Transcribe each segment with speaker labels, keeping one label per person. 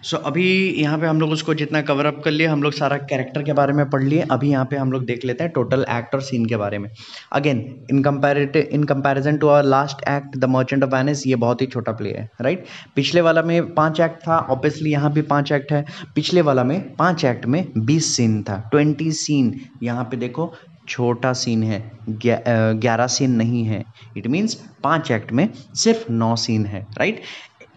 Speaker 1: सो अभी यहाँ पे हम लोग उसको जितना कवर अप कर लिए, हम लोग सारा कैरेक्टर के बारे में पढ़ लिए। अभी यहाँ पे हम लोग देख लेते हैं टोटल एक्ट और सीन के बारे में। Again in comparison to our last act the merchant of Venice, ये बहुत ही छोटा प्ले है, राइट। पिछले वाला में 5 एक्ट था, ऑब्वियसली यहाँ भी 5 एक्ट है। पिछले वाला में 5 एक्ट में 20 सीन था, 20 सीन। यहाँ पे देखो छोटा सीन है, 11 सीन नहीं है। इट मीन्स 5 एक्ट में सिर्फ 9 सीन है, राइट।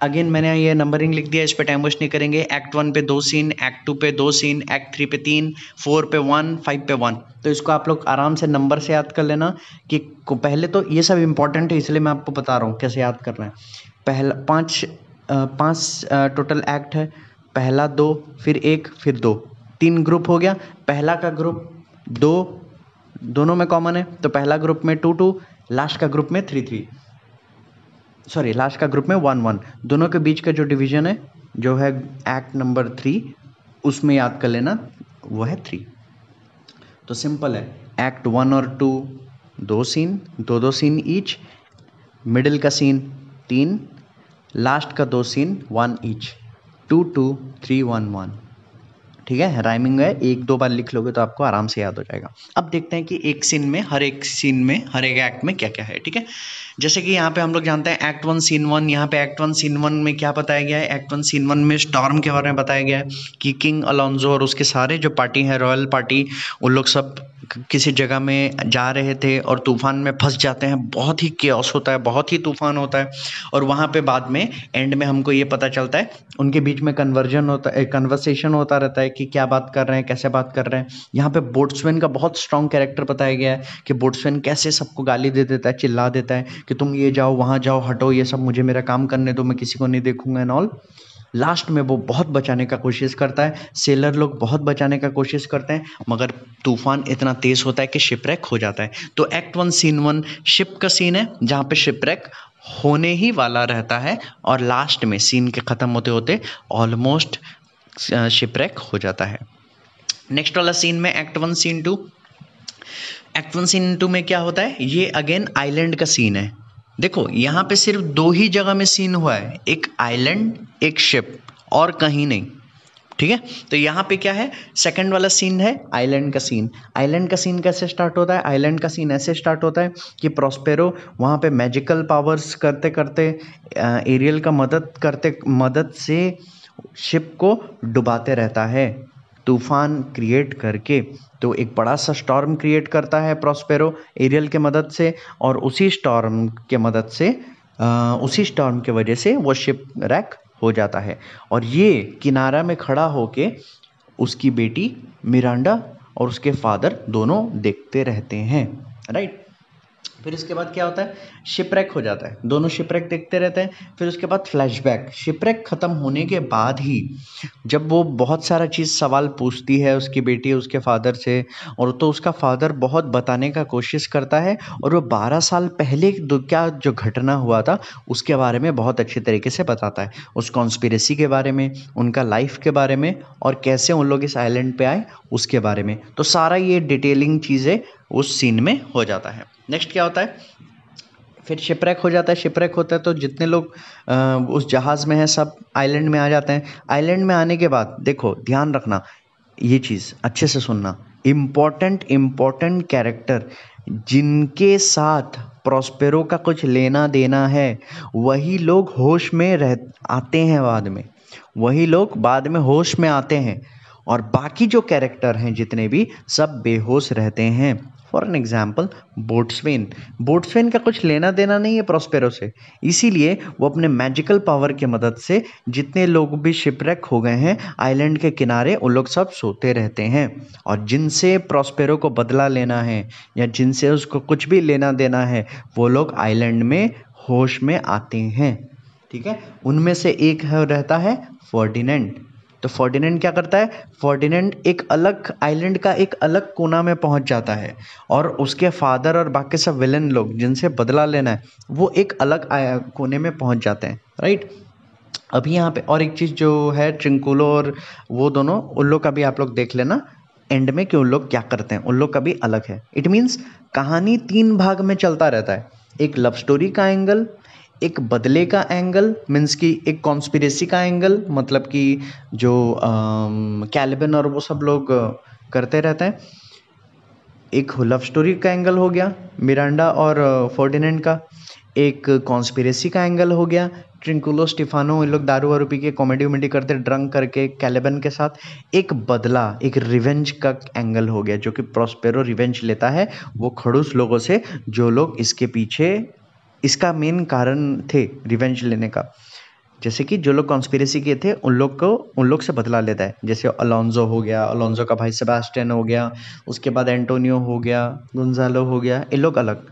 Speaker 1: अगेन मैंने ये नंबरिंग लिख दिया, इस पे टाइम वेस्ट नहीं करेंगे। एक्ट 1 पे 2 सीन, एक्ट 2 पे 2 सीन, एक्ट 3 पे 3, 4 पे 1, 5 पे 1। तो इसको आप लोग आराम से नंबर से याद कर लेना कि पहले तो ये सब इंपॉर्टेंट है, इसलिए मैं आपको बता रहा हूँ कैसे याद करना है। पहला 5 टोटल एक्ट है, पहला 2, फिर 1, फिर 2, 3 ग्रुप हो गया। पहला का ग्रुप 2 दोनों में कॉमन है, तो पहला ग्रुप में 2 2, लास्ट का ग्रुप में 3 3, सॉरी लास्ट का ग्रुप में 1 1। दोनों के बीच का जो डिवीजन है, जो है एक्ट नंबर 3, उसमें याद कर लेना वो है 3। तो सिंपल है, एक्ट 1 और 2 2 सीन, 2 सीन ईच, मिडिल का सीन 3, लास्ट का 2 सीन 1 ईच, 2 2 3 1 1। ठीक है, राइमिंग है, 1-2 बार लिख लोगे तो आपको आराम से याद हो जाएगा। अब देखते हैं कि एक सीन में, हर एक एक्ट में क्या क्या है। ठीक है, जैसे कि यहाँ पे हम लोग जानते हैं एक्ट 1 सीन 1। यहाँ पे एक्ट 1 सीन 1 में क्या बताया गया है? एक्ट 1 सीन 1 में स्टॉर्म के बारे में बताया गया है कि किंग अलोंजो और उसके सारे जो पार्टी है, रॉयल पार्टी, उन लोग सब किसी जगह में जा रहे थे और तूफान में फंस जाते हैं। बहुत ही केओस होता है, बहुत ही तूफान होता है। और वहाँ पे बाद में एंड में हमको ये पता चलता है, उनके बीच में कन्वर्सेशन होता रहता है कि क्या बात कर रहे हैं, कैसे बात कर रहे हैं। यहाँ पे बोट्सवैन का बहुत स्ट्रॉन्ग कैरेक्टर बताया गया है कि बोट्सवैन कैसे सबको गाली दे देता है, चिल्ला देता है कि तुम ये जाओ, वहाँ जाओ, हटो, ये सब मुझे मेरा काम करने दो, मैं किसी को नहीं देखूंगा एंड ऑल। लास्ट में वो बहुत बचाने का कोशिश करता है, सेलर लोग बहुत बचाने का कोशिश करते हैं, मगर तूफान इतना तेज होता है कि शिपरेक हो जाता है। तो एक्ट 1 सीन 1 शिप का सीन है, जहाँ पे शिपरेक होने ही वाला रहता है और लास्ट में सीन के ख़त्म होते होते ऑलमोस्ट शिपरेक हो जाता है। नेक्स्ट वाला सीन में एक्ट 1 सीन 2। एक्ट 1 सीन 2 में क्या होता है? ये अगेन आइलैंड का सीन है। देखो यहाँ पे सिर्फ 2 ही जगह में सीन हुआ है, एक आइलैंड, एक शिप, और कहीं नहीं। ठीक है, तो यहाँ पे क्या है? सेकंड वाला सीन है आइलैंड का सीन। आइलैंड का सीन कैसे स्टार्ट होता है? आइलैंड का सीन ऐसे स्टार्ट होता है कि प्रॉस्पेरो वहाँ पे मैजिकल पावर्स करते करते, एरियल का मदद से शिप को डुबाते रहता है, तूफान क्रिएट करके। तो एक बड़ा सा स्टॉर्म क्रिएट करता है प्रॉस्पेरो एरियल के मदद से, और उसी स्टॉर्म की वजह से वो शिप रैक हो जाता है। और ये किनारा में खड़ा होके उसकी बेटी मिरांडा और उसके फादर दोनों देखते रहते हैं, राइट। फिर उसके बाद क्या होता है? शिपरेक हो जाता है, दोनों शिपरेक देखते रहते हैं। फिर उसके बाद फ्लैशबैक, शिपरेक ख़त्म होने के बाद ही जब वो बहुत सारा चीज़ सवाल पूछती है उसकी बेटी उसके फादर से, और तो उसका फादर बहुत बताने का कोशिश करता है, और वो 12 साल पहले क्या जो घटना हुआ था उसके बारे में बहुत अच्छे तरीके से बताता है, उस कॉन्स्पिरेसी के बारे में, उनका लाइफ के बारे में, और कैसे उन लोग इस आइलैंड पे आए उसके बारे में। तो सारा ये डिटेलिंग चीज़ें उस सीन में हो जाता है। नेक्स्ट क्या होता है? फिर शिपरेक हो जाता है। शिपरेक होता है तो जितने लोग उस जहाज़ में हैं सब आइलैंड में आ जाते हैं। आइलैंड में आने के बाद देखो, ध्यान रखना, ये चीज़ अच्छे से सुनना, इम्पोर्टेंट कैरेक्टर जिनके साथ प्रॉस्पेरो का कुछ लेना देना है, वही लोग होश में रह आते हैं बाद में, वही लोग बाद में होश में आते हैं, और बाकी जो कैरेक्टर हैं जितने भी, सब बेहोश रहते हैं। फॉर एन एग्जाम्पल बोट्सवेन का कुछ लेना देना नहीं है प्रॉस्पेरो से, इसीलिए वो अपने मैजिकल पावर की मदद से जितने लोग भी शिपरेक हो गए हैं आइलैंड के किनारे, उन लोग सब सोते रहते हैं। और जिनसे प्रॉस्पेरो को बदला लेना है या जिनसे उसको कुछ भी लेना देना है, वो लोग आइलैंड में होश में आते हैं। ठीक है, उनमें से एक है, रहता है फर्डिनेंड। तो फर्डिनेंड क्या करता है? फर्डिनेंड एक अलग आइलैंड का एक अलग कोना में पहुंच जाता है, और उसके फादर और बाकी सब विलन लोग जिनसे बदला लेना है, वो एक अलग कोने में पहुंच जाते हैं, राइट। अभी यहाँ पे और एक चीज़ जो है, ट्रिंकुलो और वो दोनों, उन लोग का भी आप लोग देख लेना एंड में कि उन लोग क्या करते हैं, उन लोग का भी अलग है। इट मीन्स कहानी 3 भाग में चलता रहता है, एक लव स्टोरी का एंगल, एक बदले का एंगल मीन्स कि एक कॉन्स्पिरेसी का एंगल, मतलब कि जो कैलिबन और वो सब लोग करते रहते हैं। एक लव स्टोरी का एंगल हो गया मिरांडा और फर्डिनेंड का। एक कॉन्स्पिरेसी का एंगल हो गया, ट्रिंकुलो स्टिफानो ये लोग दारू वारू पी के कॉमेडी वमेडी करते ड्रंक करके कैलिबन के साथ। एक बदला, एक रिवेंज का एंगल हो गया, जो कि प्रॉस्पेरो रिवेंज लेता है वो खड़ूस लोगों से जो लोग इसके पीछे इसका मेन कारण थे रिवेंज लेने का। जैसे कि जो लोग कॉन्स्पिरेसी किए थे उन लोग से बदला लेता है। जैसे अलोंजो हो गया, अलोंजो का भाई सेबास्टियन हो गया, उसके बाद एंटोनियो हो गया, गोंजालो हो गया, ये लोग अलग।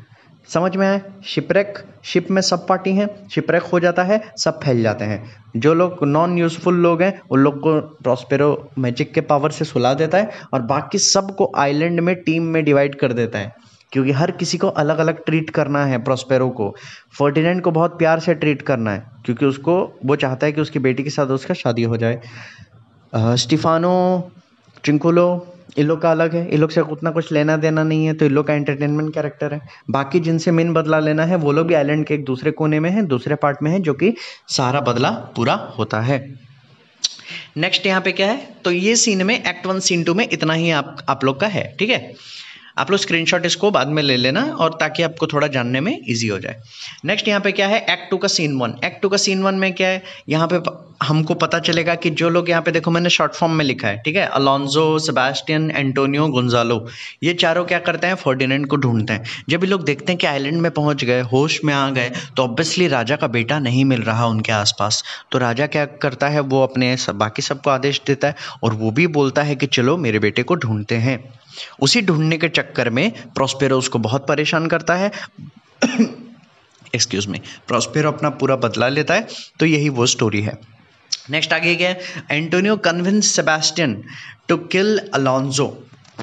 Speaker 1: समझ में आए? शिपरेक, शिप में सब पार्टी हैं, शिपरेक हो जाता है, सब फैल जाते हैं। जो लोग नॉन यूजफुल लोग हैं उन लोग को प्रॉस्पेरो मैजिक के पावर से सुला देता है और बाकी सबको आइलैंड में टीम में डिवाइड कर देता है, क्योंकि हर किसी को अलग अलग ट्रीट करना है। प्रॉस्पेरो को फर्डिनेंड को बहुत प्यार से ट्रीट करना है, क्योंकि उसको वो चाहता है कि उसकी बेटी के साथ उसका शादी हो जाए। स्टिफानो, ट्रिंकुलो, इन लोग का अलग है, इन लोग से उतना कुछ लेना देना नहीं है, तो इन लोग का एंटरटेनमेंट कैरेक्टर है। बाकी जिनसे मेन बदला लेना है वो लोग भी आइलैंड के एक दूसरे कोने में है, दूसरे पार्ट में है, जो कि सारा बदला पूरा होता है। नेक्स्ट यहाँ पे क्या है, तो ये सीन में एक्ट 1 सीन 2 में इतना ही आप लोग का है, ठीक है। आप लोग स्क्रीनशॉट इसको बाद में ले लेना, और ताकि आपको थोड़ा जानने में इजी हो जाए। नेक्स्ट यहाँ पे क्या है, एक्ट 2 का सीन 1। एक्ट 2 का सीन 1 में क्या है, यहाँ पे हमको पता चलेगा कि जो लोग यहाँ पे देखो मैंने शॉर्ट फॉर्म में लिखा है, ठीक है, अलोंजो, सेबास्टियन, एंटोनियो, गोंजालो, ये चारों क्या करते हैं, फर्डिनेंड को ढूंढते हैं। जब ये लोग देखते हैं कि आइलैंड में पहुंच गए, होश में आ गए, तो ऑब्वियसली राजा का बेटा नहीं मिल रहा उनके आसपास। तो राजा क्या करता है, वो अपने बाकी सबको आदेश देता है और वो भी बोलता है कि चलो मेरे बेटे को ढूंढते हैं। उसी ढूंढने के चक्कर में प्रॉस्पेरो उसको बहुत परेशान करता है। एक्सक्यूज मी, प्रॉस्पेरो अपना पूरा बदला लेता है। तो यही वो स्टोरी है। नेक्स्ट आगे क्या है, Antonio convince Sebastian to kill Alonso.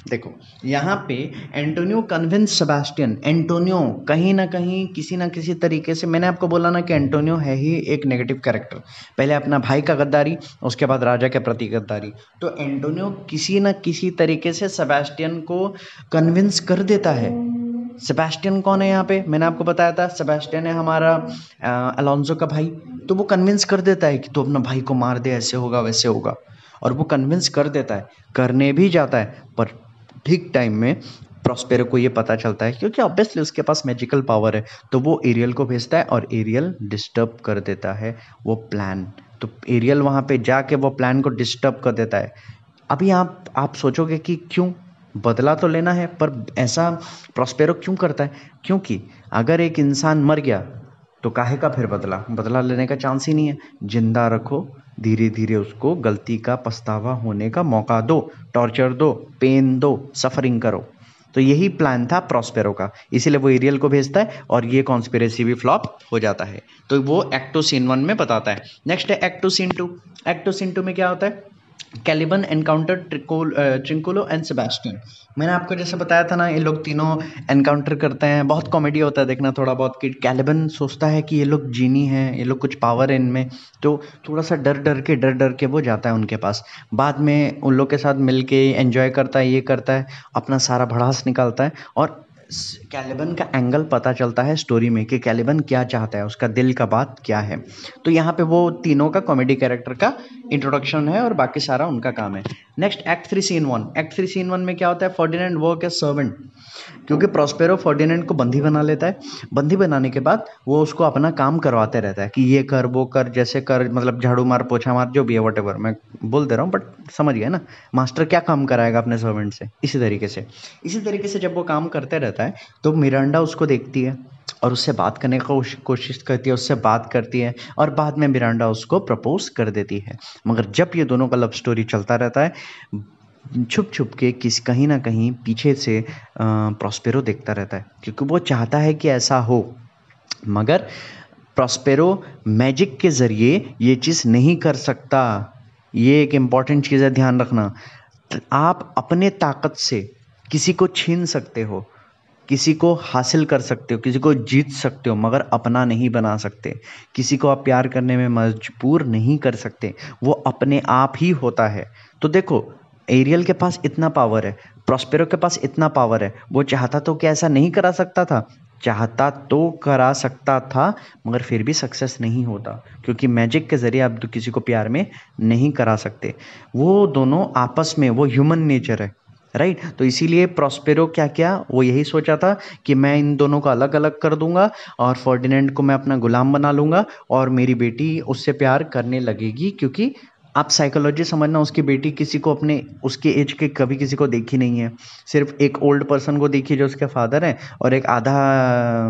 Speaker 1: देखो यहाँ पे एंटोनियो कन्विंस सेबास्टियन, एंटोनियो कहीं ना कहीं किसी ना किसी तरीके से, मैंने आपको बोला ना कि एंटोनियो है ही एक नेगेटिव कैरेक्टर, पहले अपना भाई का गद्दारी, उसके बाद राजा के प्रति गद्दारी। तो एंटोनियो किसी ना किसी तरीके से सेबास्टियन को कन्विंस कर देता है। सेबास्टियन कौन है यहाँ पे, मैंने आपको बताया था, सेबास्टियन है हमारा अलोंजो का भाई। तो वो कन्विंस कर देता है कि तू अपना भाई को मार दे, ऐसे होगा वैसे होगा, और वो कन्विंस कर देता है, करने भी जाता है। पर ठीक टाइम में प्रॉस्पेरो को ये पता चलता है, क्योंकि ऑब्वियसली उसके पास मैजिकल पावर है, तो वो एरियल को भेजता है और एरियल डिस्टर्ब कर देता है वो प्लान। तो एरियल वहाँ पे जाके वो प्लान को डिस्टर्ब कर देता है। अभी आप सोचोगे कि क्यों, बदला तो लेना है, पर ऐसा प्रॉस्पेरो क्यों करता है? क्योंकि अगर एक इंसान मर गया तो काहे का फिर बदला लेने का चांस ही नहीं है। जिंदा रखो, धीरे धीरे उसको गलती का पछतावा होने का मौका दो, टॉर्चर दो, पेन दो, सफरिंग करो। तो यही प्लान था प्रॉस्पेरो का, इसीलिए वो एरियल को भेजता है और ये कॉन्स्पिरेसी भी फ्लॉप हो जाता है। तो वो एक्ट 2 सीन 1 में बताता है। नेक्स्ट है एक्ट 2 सीन 2। एक्ट 2 सीन 2 में क्या होता है, कैलिबन एनकाउंटर ट्रिंकुलो एंड सेबास्टियन। मैंने आपको जैसे बताया था ना, ये लोग तीनों एनकाउंटर करते हैं, बहुत कॉमेडी होता है देखना थोड़ा बहुत, कि कैलिबन सोचता है कि ये लोग जीनी हैं, ये लोग कुछ पावर है इनमें, तो थोड़ा सा डर डर के वो जाता है उनके पास। बाद में उन लोग के साथ मिल के एन्जॉय करता है, ये करता है, अपना सारा भड़ास निकालता है, और कैलिबन का एंगल पता चलता है स्टोरी में कि कैलिबन क्या चाहता है, उसका दिल का बात क्या है। तो यहाँ पे वो तीनों का कॉमेडी कैरेक्टर का इंट्रोडक्शन है और बाकी सारा उनका काम है। Next act 3 scene 1। Act 3 scene 1 में क्या होता है, फर्डिनेंड वर्क एज सर्वेंट, क्योंकि प्रॉस्पेरो फर्डिनेंड को बंदी बना लेता है। बंदी बनाने के बाद वो उसको अपना काम करवाते रहता है कि ये कर वो कर, जैसे कर, मतलब झाड़ू मार, पोछा मार, जो भी है, वट एवर, मैं बोल दे रहा हूँ बट समझ गया ना, मास्टर क्या काम कराएगा अपने सर्वेंट से। इसी तरीके से जब वो काम करते रहता है तो मिरांडा उसको देखती है और उससे बात करने का कोशिश करती है, उससे बात करती है, और बाद में मिरांडा उसको प्रपोज कर देती है। मगर जब ये दोनों का लव स्टोरी चलता रहता है, छुप छुप के कहीं ना कहीं पीछे से प्रॉस्पेरो देखता रहता है, क्योंकि वो चाहता है कि ऐसा हो। मगर प्रॉस्पेरो मैजिक के ज़रिए ये चीज़ नहीं कर सकता। ये एक इम्पॉर्टेंट चीज़ है, ध्यान रखना। आप अपने ताकत से किसी को छीन सकते हो, किसी को हासिल कर सकते हो, किसी को जीत सकते हो, मगर अपना नहीं बना सकते। किसी को आप प्यार करने में मजबूर नहीं कर सकते, वो अपने आप ही होता है। तो देखो, एरियल के पास इतना पावर है, प्रॉस्पेरो के पास इतना पावर है, वो चाहता तो क्या ऐसा नहीं करा सकता था? चाहता तो करा सकता था, मगर फिर भी सक्सेस नहीं होता, क्योंकि मैजिक के ज़रिए आप किसी को प्यार में नहीं करा सकते। वो दोनों आपस में, वो ह्यूमन नेचर है, राइट। तो इसीलिए प्रॉस्पेरो क्या किया, वो यही सोचा था कि मैं इन दोनों को अलग अलग कर दूंगा और फर्डिनेंड को मैं अपना गुलाम बना लूंगा और मेरी बेटी उससे प्यार करने लगेगी, क्योंकि आप साइकोलॉजी समझना, उसकी बेटी किसी को अपने उसके एज के कभी किसी को देखी नहीं है, सिर्फ एक ओल्ड पर्सन को देखी जो उसके फादर हैं, और एक आधा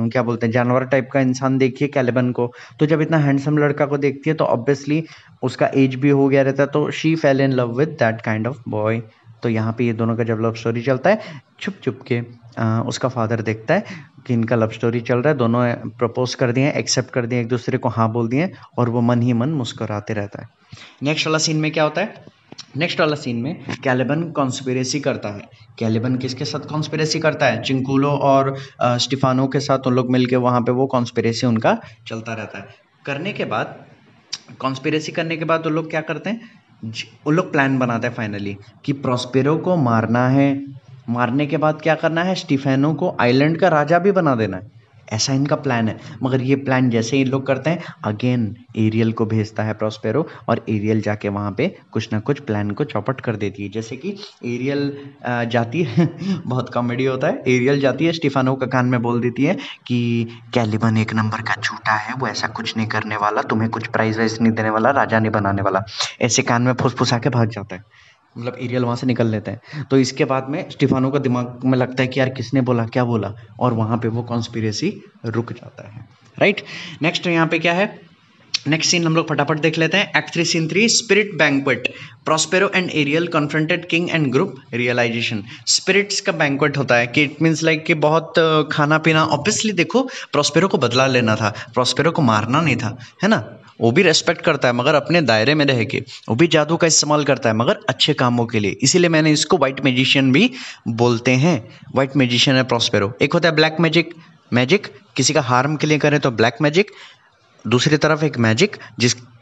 Speaker 1: क्या बोलते हैं जानवर टाइप का इंसान देखिए कैलिबन को। तो जब इतना हैंडसम लड़का को देखती है तो ऑब्वियसली उसका एज भी हो गया रहता है, तो she fail in love with that kind of boy. तो यहाँ पे ये दोनों का जब लव स्टोरी चलता है, छुप छुप के उसका फादर देखता है कि इनका लव स्टोरी चल रहा है, दोनों प्रपोज कर दिए, एक्सेप्ट कर दिए, एक दूसरे को हाँ बोल दिए, और वो मन ही मन मुस्कुराते रहता है। नेक्स्ट वाला सीन में क्या होता है, नेक्स्ट वाला सीन में कैलिबन कॉन्स्पिरेसी करता है। कैलिबन किसके साथ कॉन्स्पिरेसी करता है, चिंकुलो और स्टीफानो के साथ उन लोग मिलके वहाँ पे वो कॉन्स्पिरेसी उनका चलता रहता है। करने के बाद, कॉन्स्पिरेसी करने के बाद वो लोग क्या करते हैं, उन लोग प्लान बनाते हैं फाइनली कि प्रॉस्पेरो को मारना है, मारने के बाद क्या करना है, स्टीफेनो को आइलैंड का राजा भी बना देना है, ऐसा इनका प्लान है। मगर ये प्लान जैसे ही लोग करते हैं, अगेन एरियल को भेजता है प्रॉस्पेरो, और एरियल जाके वहाँ पे कुछ ना कुछ प्लान को चौपट कर देती है। जैसे कि एरियल जाती है बहुत कॉमेडी होता है, एरियल जाती है स्टीफानो का कान में बोल देती है कि कैलिबन एक नंबर का झूठा है, वो ऐसा कुछ नहीं करने वाला, तुम्हें कुछ प्राइज वाइज नहीं देने वाला, राजा नहीं बनाने वाला, ऐसे कान में फुसफुसा के भाग जाता है, मतलब एरियल वहाँ से निकल लेते हैं। तो इसके बाद में स्टीफानो का दिमाग में लगता है कि यार किसने बोला, क्या बोला, और वहाँ पे वो कॉन्स्पिरेसी रुक जाता है, राइट। नेक्स्ट यहाँ पे क्या है, नेक्स्ट सीन हम लोग फटाफट देख लेते हैं। Act 3 scene 3 spirit banquet. Prospero and Ariel confronted king and group realisation. Spirits का बैंक्वेट होता है कि इट मीन्स लाइक कि बहुत खाना पीना, ऑब्वियसली देखो प्रॉस्पेरो को बदला लेना था, प्रॉस्पेरो को मारना नहीं था, है ना। वो भी रेस्पेक्ट करता है मगर अपने दायरे में रह के, वो भी जादू का इस्तेमाल करता है मगर अच्छे कामों के लिए, इसीलिए मैंने इसको वाइट मैजिशियन भी बोलते हैं। वाइट मैजिशियन है प्रॉस्पेरो। एक होता है ब्लैक मैजिक, मैजिक किसी का हार्म के लिए करे तो ब्लैक मैजिक, दूसरी तरफ एक मैजिक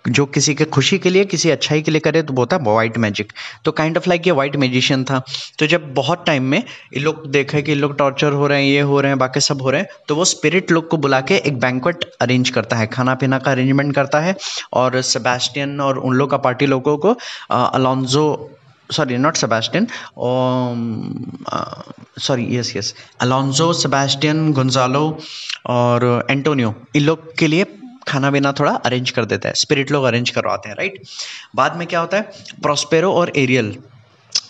Speaker 1: जो किसी के खुशी के लिए, किसी अच्छाई के लिए करे तो वो होता है वाइट मैजिक। तो काइंड ऑफ लाइक ये वाइट मैजिशियन था। तो जब बहुत टाइम में ये लोग देखे कि लोग टॉर्चर हो रहे हैं, ये हो रहे हैं, बाकी सब हो रहे हैं, तो वो स्पिरिट लोग को बुला के एक बैंक्वेट अरेंज करता है, खाना पीना का अरेंजमेंट करता है, और सेबेस्टियन और उन लोग का पार्टी लोगों को Alonso, sorry not Sebastian, sorry yes Alonso, Sebastian, Gonzalo और एंटोनियो, इन लोग के लिए खाना पीना थोड़ा अरेंज कर देता है, स्पिरिट लोग अरेंज करवाते हैं, राइट। बाद में क्या होता है, प्रॉस्पेरो और एरियल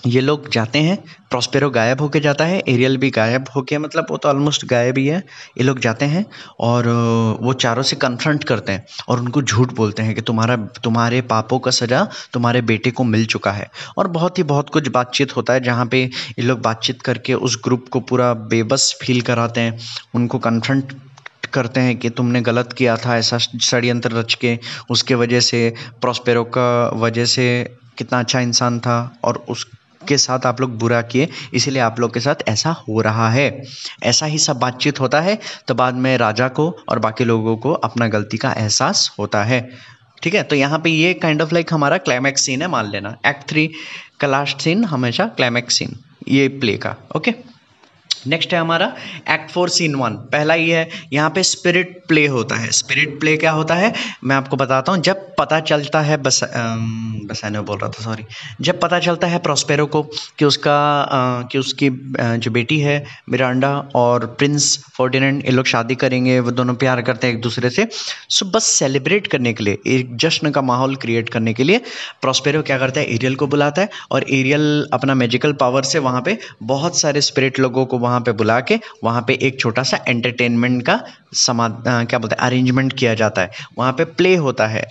Speaker 1: ये लोग जाते हैं, प्रॉस्पेरो गायब होके जाता है, एरियल भी गायब होके, मतलब वो तो ऑलमोस्ट गायब ही है। ये लोग जाते हैं और वो चारों से कन्फ्रंट करते हैं और उनको झूठ बोलते हैं कि तुम्हारे पापों का सज़ा तुम्हारे बेटे को मिल चुका है। और बहुत कुछ बातचीत होता है जहाँ पे ये लोग बातचीत करके उस ग्रुप को पूरा बेबस फील कराते हैं, उनको कन्फ्रंट करते हैं कि तुमने गलत किया था, ऐसा षड्यंत्र रच के, उसके वजह से प्रॉस्पेरो का वजह से कितना अच्छा इंसान था और उसके साथ आप लोग बुरा किए, इसीलिए आप लोग के साथ ऐसा हो रहा है। ऐसा ही सब बातचीत होता है। तो बाद में राजा को और बाकी लोगों को अपना गलती का एहसास होता है, ठीक है। तो यहाँ पे ये काइंड ऑफ लाइक हमारा क्लाइमैक्स सीन है, मान लेना एक्ट 3 का लास्ट सीन हमेशा क्लाइमैक्स सीन ये प्ले का, ओके। नेक्स्ट है हमारा एक्ट 4 सीन 1। पहला ये है, यहाँ पे स्पिरिट प्ले होता है। स्पिरिट प्ले क्या होता है मैं आपको बताता हूँ। जब पता चलता है बसाने बोल रहा था, सॉरी, जब पता चलता है प्रॉस्पेरो को कि उसकी जो बेटी है मिरांडा और प्रिंस फर्डिनेंड, ये लोग शादी करेंगे, वो दोनों प्यार करते हैं एक दूसरे से, सो बस सेलिब्रेट करने के लिए, एक जश्न का माहौल क्रिएट करने के लिए प्रॉस्पेरो क्या करता है, एरियल को बुलाता है, और एरियल अपना मैजिकल पावर से वहाँ पे बहुत सारे स्पिरिट लोगों को वहाँ पे बुला के वहाँ पे एक छोटा सा एंटरटेनमेंट का क्या बोलते हैं अरेंजमेंट किया जाता है। वहाँ पे प्ले होता है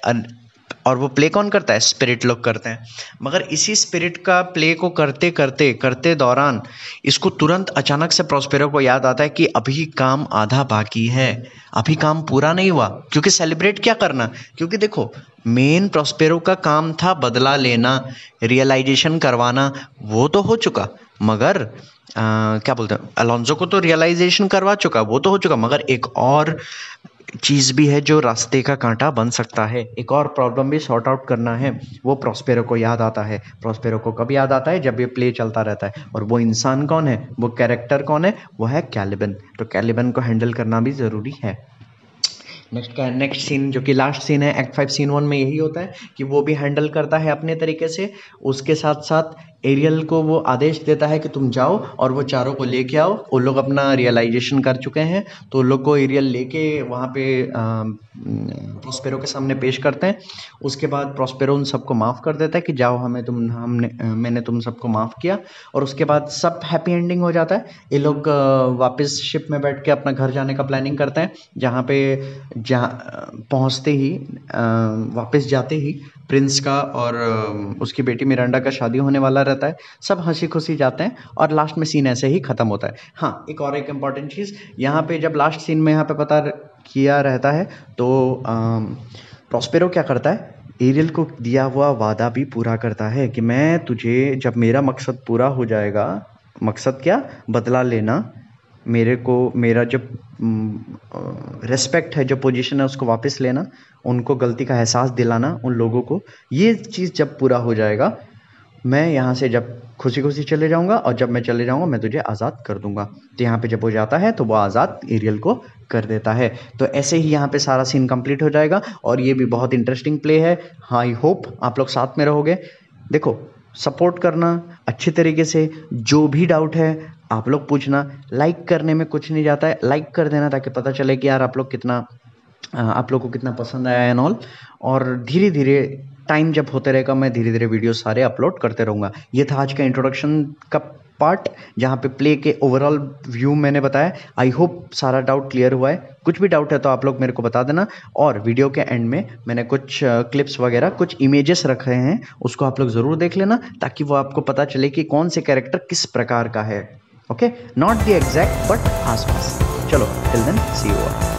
Speaker 1: और वो प्ले कौन करता है, स्पिरिट लोग करते हैं। मगर इसी स्पिरिट का प्ले को करते दौरान इसको तुरंत अचानक से प्रॉस्पेरो को याद आता है कि अभी काम आधा बाकी है, अभी काम पूरा नहीं हुआ। क्योंकि सेलिब्रेट क्या करना, क्योंकि देखो मेन प्रॉस्पेरो का काम था बदला लेना, रियलाइजेशन करवाना, वो तो हो चुका, मगर क्या बोलते हैं अलोंजो को तो रियलाइजेशन करवा चुका, वो तो हो चुका, मगर एक और चीज़ भी है जो रास्ते का कांटा बन सकता है। एक और प्रॉब्लम भी सॉर्ट आउट करना है, वो प्रॉस्पेरो को याद आता है। प्रॉस्पेरो को कब याद आता है? जब ये प्ले चलता रहता है। और वो इंसान कौन है, वो कैरेक्टर कौन है? वो है कैलिबन। तो कैलिबन को हैंडल करना भी ज़रूरी है। नेक्स्ट सीन जो कि लास्ट सीन है एक्ट 5 सीन 1 में, यही होता है कि वो भी हैंडल करता है अपने तरीके से। उसके साथ साथ एरियल को वो आदेश देता है कि तुम जाओ और वो चारों को लेके आओ। वो लोग अपना रियलाइजेशन कर चुके हैं, तो उन लोग को एरियल लेके वहाँ पे प्रॉस्पेरो के सामने पेश करते हैं। उसके बाद प्रॉस्पेरो उन सबको माफ़ कर देता है कि जाओ, मैंने तुम सबको माफ़ किया। और उसके बाद सब हैप्पी एंडिंग हो जाता है। ये लोग वापस शिप में बैठ के अपना घर जाने का प्लानिंग करते हैं, जहाँ पहुँचते ही वापस जाते ही प्रिंस का और उसकी बेटी मिरांडा का शादी होने वाला रहता है। सब हंसी खुशी जाते हैं और लास्ट में सीन ऐसे ही ख़त्म होता है। हाँ, एक इम्पॉर्टेंट चीज़ यहाँ पे, जब लास्ट सीन में यहाँ पे पता किया रहता है तो प्रॉस्पेरो क्या करता है, एरियल को दिया हुआ वादा भी पूरा करता है कि मैं तुझे, जब मेरा मकसद पूरा हो जाएगा, मकसद क्या, बदला लेना, मेरे को मेरा जो रिस्पेक्ट है, जो पोजीशन है, उसको वापस लेना, उनको गलती का एहसास दिलाना उन लोगों को, ये चीज़ जब पूरा हो जाएगा, मैं यहाँ से जब खुशी खुशी चले जाऊँगा, और जब मैं चले जाऊँगा मैं तुझे आज़ाद कर दूँगा। तो यहाँ पे जब हो जाता है तो वो आज़ाद एरियल को कर देता है। तो ऐसे ही यहाँ पे सारा सीन कंप्लीट हो जाएगा और ये भी बहुत इंटरेस्टिंग प्ले है। आई होप आप लोग साथ में रहोगे। देखो, सपोर्ट करना अच्छे तरीके से, जो भी डाउट है आप लोग पूछना। लाइक करने में कुछ नहीं जाता है, लाइक कर देना ताकि पता चले कि यार आप लोग को कितना पसंद आया एंड ऑल। और धीरे धीरे टाइम जब होते रहेगा, मैं धीरे धीरे वीडियो सारे अपलोड करते रहूँगा। ये था आज का इंट्रोडक्शन का पार्ट, जहाँ पे प्ले के ओवरऑल व्यू मैंने बताया। आई होप सारा डाउट क्लियर हुआ है। कुछ भी डाउट है तो आप लोग मेरे को बता देना। और वीडियो के एंड में मैंने कुछ क्लिप्स वगैरह, कुछ इमेजेस रखे हैं, उसको आप लोग ज़रूर देख लेना ताकि वो आपको पता चले कि कौन से कैरेक्टर किस प्रकार का है। Okay, not the exact but आसपास। चलो, till then see you all.